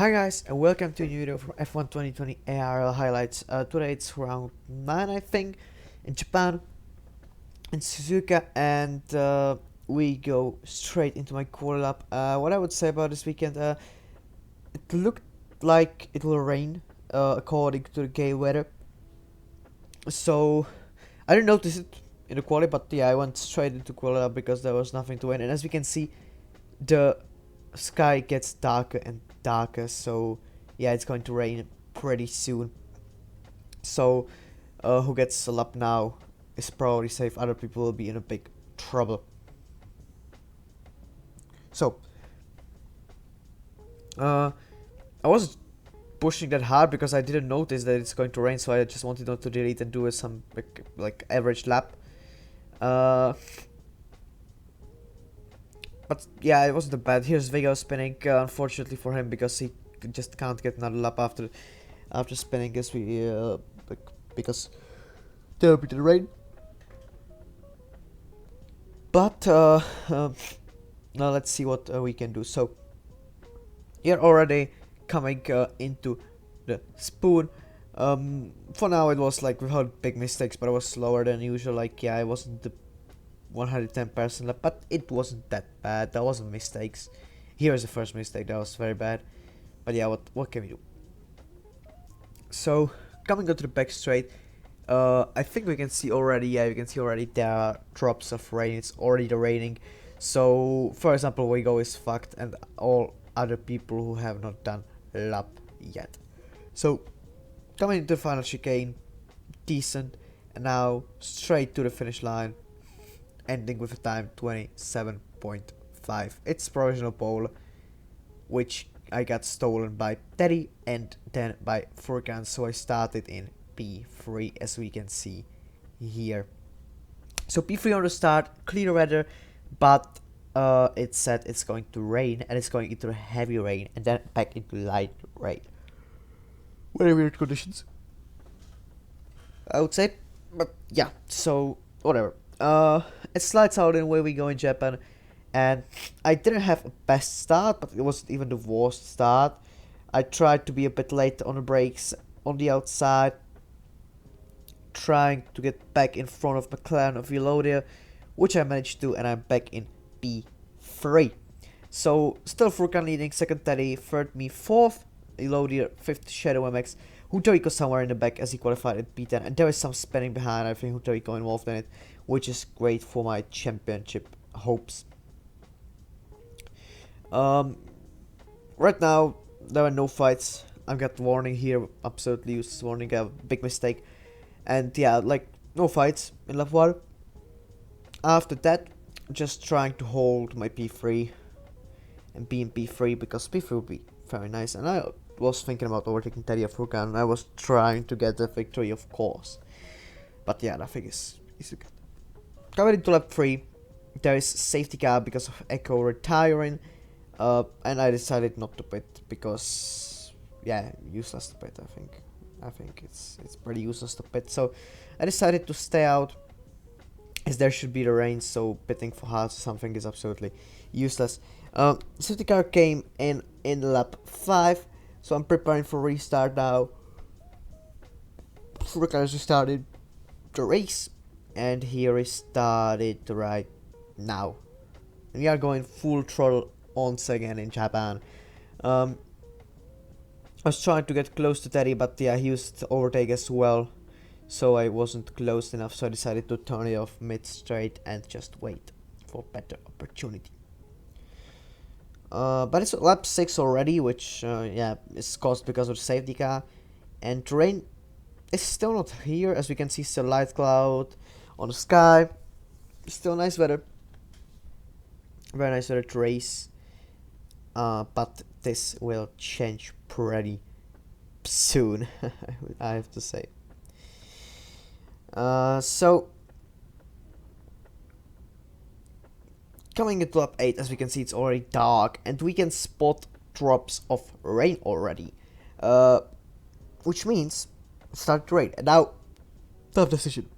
Hi guys and welcome to a new video from F1 2020 ARL highlights. Today it's round 9 I think in Japan in Suzuka, and we go straight into my quali lap. What I would say about this weekend, it looked like it will rain according to the gay weather, so I didn't notice it in the quali, but yeah, I went straight into quali lap because there was nothing to win, and as we can see the sky gets darker and darker, so yeah, it's going to rain pretty soon. So who gets a lap now is probably safe. Other people will be in a big trouble. So I wasn't pushing that hard because I didn't notice that it's going to rain, so I just wanted not to delete and do some like average lap. But yeah, it wasn't that bad. Here's Vega spinning, unfortunately for him, because he just can't get another lap after spinning, as we because there will be the rain. But now let's see what we can do. So you're already coming into the spoon. For now it was like without big mistakes, but it was slower than usual. Like yeah, it wasn't the 110% lap, but it wasn't that bad. There wasn't mistakes. Here's the first mistake, that was very bad. But yeah, what can we do? So coming onto the back straight, I think we can see already. Yeah, we can see already there are drops of rain. It's already raining. So for example, Wigo is fucked, and all other people who have not done lap yet. So coming into the final chicane, decent, and now straight to the finish line, ending with a time 27.5. It's provisional pole, which I got stolen by Teddy and then by Furkan, so I started in P3, as we can see here. So P3 on the start, clear weather, but it said it's going to rain, and it's going into heavy rain and then back into light rain. Very weird conditions, I would say, but yeah, so whatever. It slides out in where we go in Japan, and I didn't have a best start, but it wasn't even the worst start. I tried to be a bit late on the brakes on the outside, trying to get back in front of McLaren of Elodia, which I managed to, and I'm back in P3. So still Furkan leading, second Teddy, third me, fourth Elodia, fifth Shadow MX, Hutariko somewhere in the back as he qualified at P10, and there is some spinning behind. I think Hutariko involved in it, which is great for my championship hopes. Right now there are no fights. I got warning here, absolutely useless warning, a big mistake, and yeah, like no fights in lap 1. After that, just trying to hold my P3 and be in P3, because P3 would be very nice, and I was thinking about overtaking Teddy Furkan, and I was trying to get the victory, of course. But yeah, nothing is good. Coming into lap 3, there is safety car because of Echo retiring, and I decided not to pit because yeah, useless to pit. I think it's pretty useless to pit. So I decided to stay out, as there should be the rain. So pitting for hards or something is absolutely useless. Safety car came in lap 5, so I'm preparing for restart now. Furkan has restarted the race, and here is started right now. We are going full throttle once again in Japan. I was trying to get close to Teddy, but yeah, he used overtake as well, so I wasn't close enough, so I decided to turn it off mid straight and just wait for better opportunity. But it's lap 6 already, which yeah, is caused because of the safety car, and rain is still not here. As we can see, still light cloud on the sky. Still nice weather, very nice weather to race, but this will change pretty soon. I have to say. So coming into lap 8, as we can see, it's already dark, and we can spot drops of rain already, which means start to rain. And now, tough decision.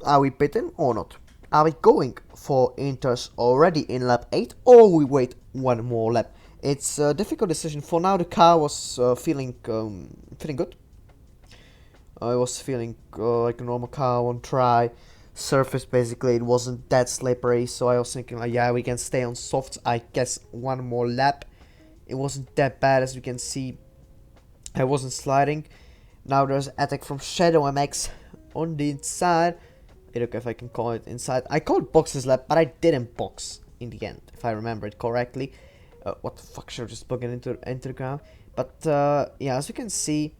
Are we pitting or not? are we going for inters already in lap 8 or we wait one more lap? It's a difficult decision. For now the car was feeling good. I was feeling like a normal car on try surface. Basically it wasn't that slippery, so I was thinking like, yeah, we can stay on softs, I guess, one more lap. It wasn't that bad, as we can see. I wasn't sliding. Now there's attack from Shadow MX on the inside. I don't know if I can call it inside. I called boxes lap, but I didn't box in the end, if I remember it correctly. What the fuck, should I just plug it into the ground? But yeah, as you can see,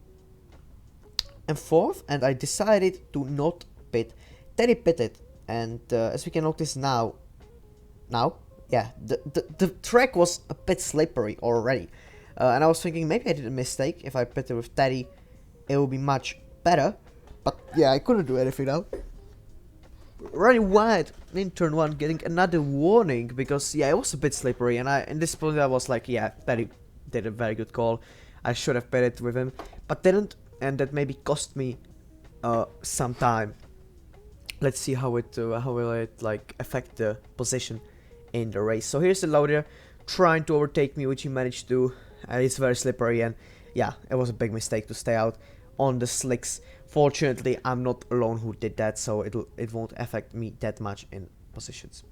I'm fourth, and I decided to not pit. Teddy pitted, and as we can notice now, yeah, the track was a bit slippery already. And I was thinking maybe I did a mistake. If I pitted with Teddy, it would be much better. But yeah, I couldn't do anything now. Running wide in turn 1, getting another warning because yeah, it was a bit slippery, and in this point I was like, yeah, Teddy did a very good call. I should have pitted with him, but didn't, and that maybe cost me some time. Let's see how will it like affect the position in the race. So here's the loader trying to overtake me, which he managed to. It's very slippery, and yeah, it was a big mistake to stay out on the slicks. Fortunately, I'm not alone who did that, so it won't affect me that much in positions.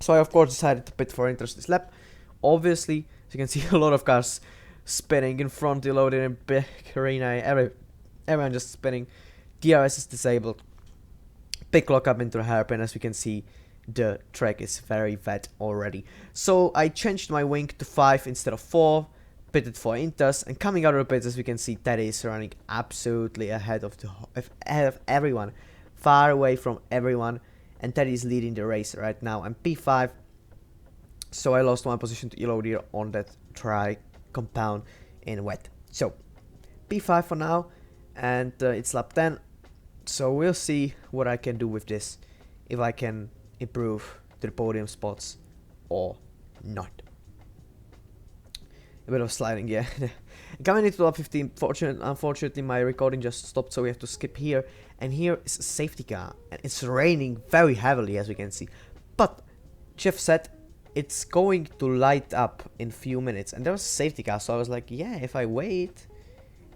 So I of course decided to pit for inters this lap. Obviously, as you can see, a lot of cars spinning in front, the loader in back arena, everyone just spinning. DRS is disabled. Big lock up into the hairpin. As we can see, the track is very wet already. So I changed my wing to 5 instead of 4. Pitted for inters, and coming out of the pits, as we can see, Teddy is running absolutely ahead of everyone, far away from everyone, and Teddy is leading the race right now. I'm P5, so I lost one position to Elodie on that try compound in wet. So P5 for now, and it's lap 10. So we'll see what I can do with this, if I can improve to the podium spots or not. A bit of sliding, yeah. Coming into lap 15, unfortunately my recording just stopped, so we have to skip here. And here is a safety car, and it's raining very heavily, as we can see. But Jeff said it's going to light up in few minutes, and there was a safety car, so I was like, yeah, if I wait,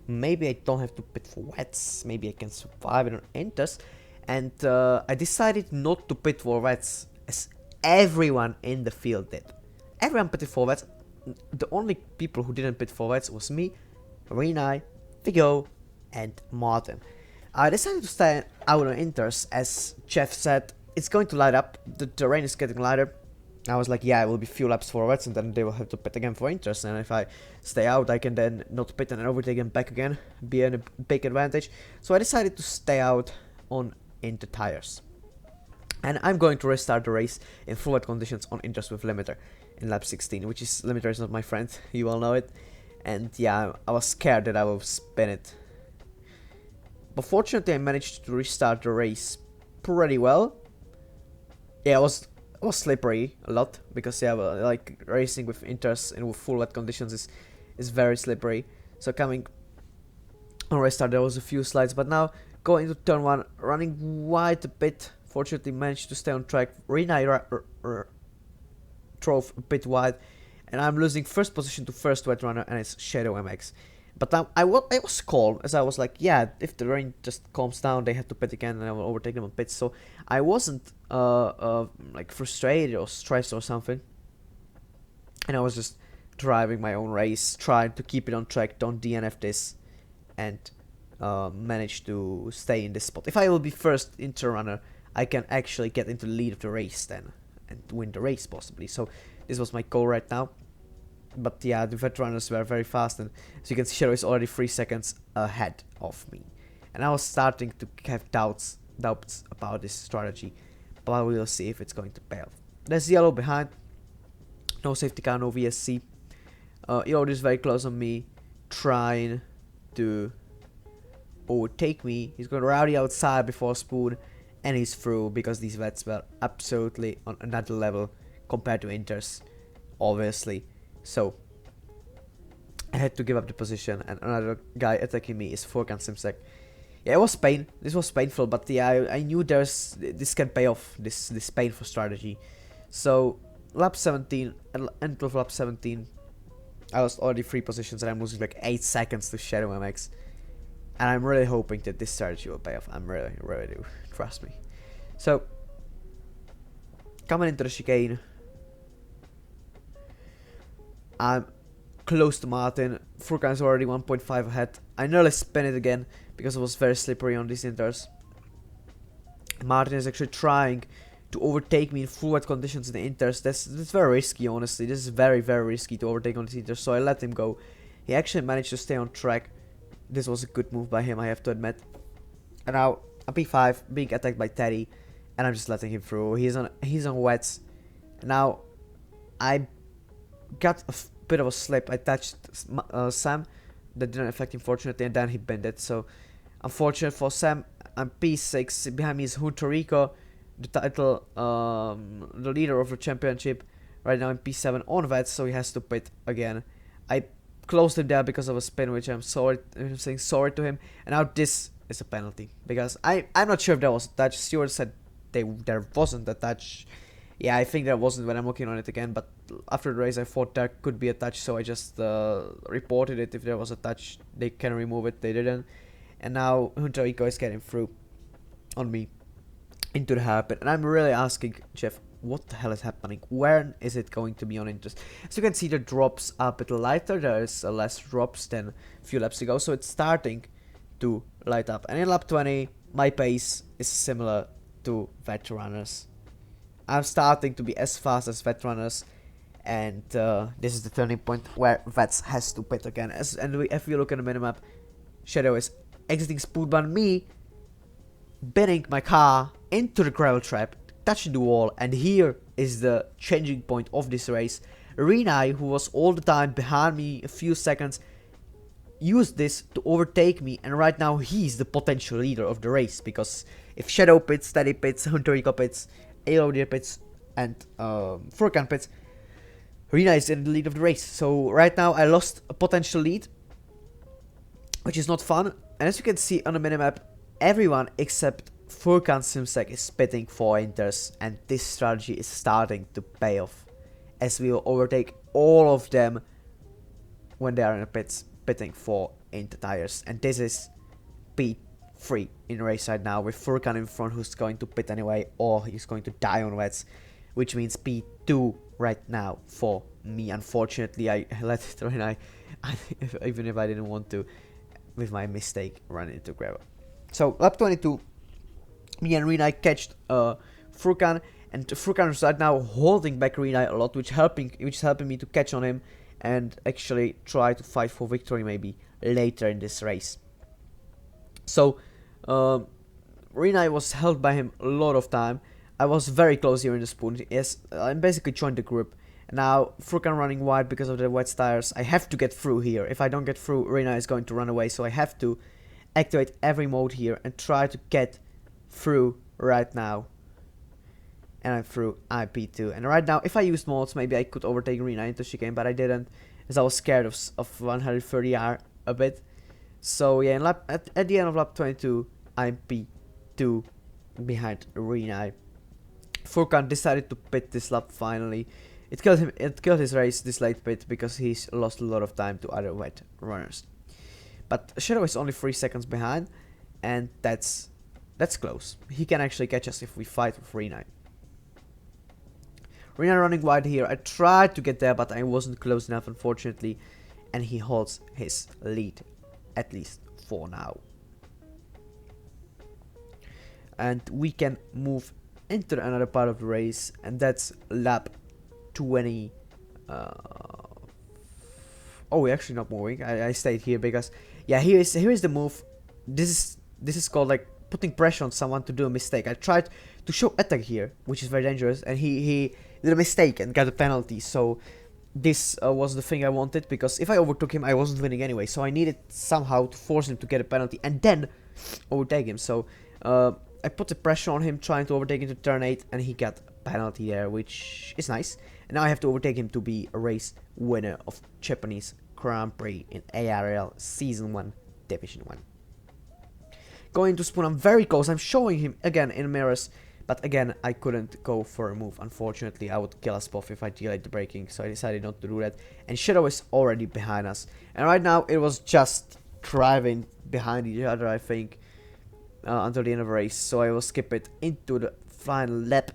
maybe I don't have to pit for wets, maybe I can survive it on inters. And I decided not to pit for wets, as everyone in the field did. Everyone pitted for wets. The only people who didn't pit for wets was me, Renai, Vigo, and Martin. I decided to stay out on inters, as Jeff said, it's going to light up, the rain is getting lighter. I was like, yeah, it will be few laps for wets, and then they will have to pit again for inters, and if I stay out, I can then not pit and overtake them back again, be a big advantage. So I decided to stay out on inter tires. And I'm going to restart the race in full wet conditions on inters with limiter in lap 16, which is, limiter is not my friend, you all know it. And yeah, I was scared that I will spin it. But fortunately I managed to restart the race pretty well. Yeah, it was slippery a lot, because yeah, well, like racing with inters and with full wet conditions is very slippery. So coming on restart there was a few slides, but now going to turn 1, running wide a bit. Fortunately managed to stay on track. Rena drove a bit wide, and I'm losing first position to first wet runner, and it's Shadow MX. But now I was calm, as I was like, yeah, if the rain just calms down, they have to pit again, and I will overtake them on pits. So I wasn't like frustrated or stressed or something, and I was just driving my own race, trying to keep it on track, don't DNF this, and manage to stay in this spot. If I will be first inter runner, I can actually get into the lead of the race then, and win the race possibly. So this was my goal right now. But yeah, the vet runners were very fast, and as you can see, Shadow is already 3 seconds ahead of me. And I was starting to have doubts about this strategy, but we'll see if it's going to pay off. There's yellow behind, no safety car, no VSC. Elodie is very close on me, trying to overtake me. He's going rowdy outside before Spoon, and he's through, because these vets were absolutely on another level compared to inters, obviously. So I had to give up the position, and another guy attacking me is Furkan Simsek. Yeah, it was pain. This was painful, but yeah, I knew this can pay off, this painful strategy. So lap 17, end of lap 17, I lost already 3 positions and I'm losing like 8 seconds to Shadow MX. And I'm really hoping that this strategy will pay off. I'm really do. Trust me. So coming into the chicane, I'm close to Martin. Furkan is already 1.5 ahead. I nearly spin it again because it was very slippery on these inters. Martin is actually trying to overtake me in full wet conditions in the inters. That's very risky, honestly. This is very risky to overtake on these inters, so I let him go. He actually managed to stay on track. This was a good move by him, I have to admit. And now I'm P5 being attacked by Teddy, and I'm just letting him through. He's on wets. Now I got a bit of a slip. I touched Sam. That didn't affect him, fortunately, and then he bent it. So unfortunate for Sam. I'm P6. Behind me is Hunterico, the title, the leader of the championship. Right now I'm P7 on wets, so he has to pit again. I closed him there because of a spin, which I'm saying sorry to him. And now this is a penalty because I'm not sure if there was a touch. Stewart said there wasn't a touch. Yeah, I think there wasn't when I'm looking on it again, but after the race I thought there could be a touch, so I just reported it. If there was a touch, they can remove it. They didn't. And now Hunterico is getting through on me into the hairpin. And I'm really asking Jeff, what the hell is happening? When is it going to be on interest? As you can see, the drops are a bit lighter. There is less drops than a few laps ago, so it's starting to light up. And in lap 20, my pace is similar to vet runners. I'm starting to be as fast as vet runners, and this is the turning point where vets has to pit again. If you look at the minimap, Shadow is exiting Spood, but me bending my car into the gravel trap, touching the wall, and here is the changing point of this race. Renai, who was all the time behind me a few seconds, used this to overtake me, and right now he's the potential leader of the race, because if Shadow pits, Teddy pits, Hunterico pits, ARL pits, and Furkan pits, Renai is in the lead of the race. So right now I lost a potential lead, which is not fun. And as you can see on the minimap, everyone except Furkan Simsek is pitting for inters, and this strategy is starting to pay off, as we will overtake all of them when they are in the pits pitting for inter tires. And this is P3 in race right now, with Furkan in front, who's going to pit anyway, or he's going to die on wets, which means P2 right now for me. Unfortunately, I let it run, even if I didn't want to, with my mistake, run into gravel. So lap 22, me and Renai catched Furkan, and Furkan is right now holding back Renai a lot, which is helping me to catch on him and actually try to fight for victory maybe later in this race. So Renai was held by him a lot of time. I was very close here in the spoon. Yes, I basically joined the group. Now Furkan running wide because of the wet tires. I have to get through here. If I don't get through, Renai is going to run away, so I have to activate every mode here and try to get through right now. And I'm through IP2. And right now, if I used mods, maybe I could overtake Renai into chicane, but I didn't, as I was scared of 130R a bit. So yeah, at the end of lap 22, I'm P2 behind Renai. Furkan decided to pit this lap finally. It killed him. It killed his race, this late pit, because he's lost a lot of time to other wet runners. But Shadow is only 3 seconds behind, and that's close. He can actually catch us if we fight with Renai. Renai running wide here. I tried to get there, but I wasn't close enough, unfortunately, and he holds his lead, at least for now. And we can move into another part of the race, and that's lap 20. Oh, we're actually not moving. I stayed here because, yeah, here is the move. This is called like putting pressure on someone to do a mistake. I tried to show attack here, which is very dangerous, and he did a mistake and got a penalty. So this was the thing I wanted, because if I overtook him, I wasn't winning anyway. So I needed somehow to force him to get a penalty and then overtake him. So I put the pressure on him, trying to overtake him to turn 8, and he got a penalty there, which is nice. And now I have to overtake him to be a race winner of Japanese Grand Prix in ARL Season 1, Division 1. going to spawn. I'm very close. I'm showing him again in mirrors. But again, I couldn't go for a move. Unfortunately, I would kill us both if I delayed the braking. So I decided not to do that. And Shadow is already behind us. And right now, it was just driving behind each other, I think. Until the end of the race. So I will skip it into the final lap.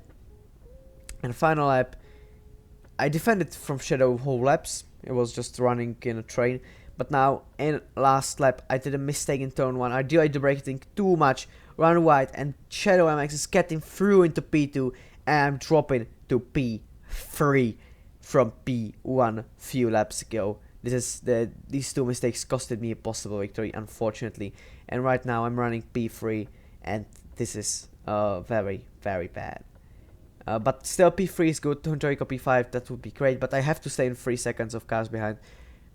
And final lap, I defended from Shadow whole laps. It was just running in a train. But now, in last lap, I did a mistake in turn 1. I delayed the braking too much, run wide, and Shadow MX is getting through into P2, and I'm dropping to P3 from P1 few laps ago. These two mistakes costed me a possible victory, unfortunately. And right now, I'm running P3, and this is very, very bad. But still, P3 is good. Hunterico P5, that would be great. But I have to stay in 3 seconds of cars behind.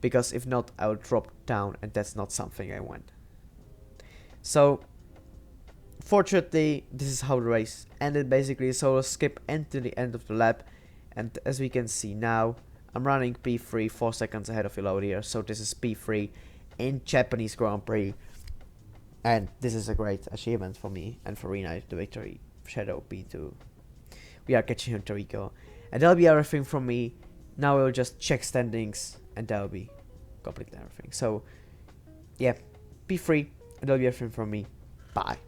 Because if not, I will drop down. And that's not something I want. So, fortunately, this is how the race ended. Basically, so we'll skip into the end of the lap. And as we can see now, I'm running P3 4 seconds ahead of Elode here. So this is P3 in Japanese Grand Prix. And this is a great achievement for me and for Rena, the victory. Shadow P2. We are catching Hunterico. And that'll be everything from me. Now we'll just check standings. And that'll be completely everything. So, yeah. P3. And that'll be everything from me. Bye.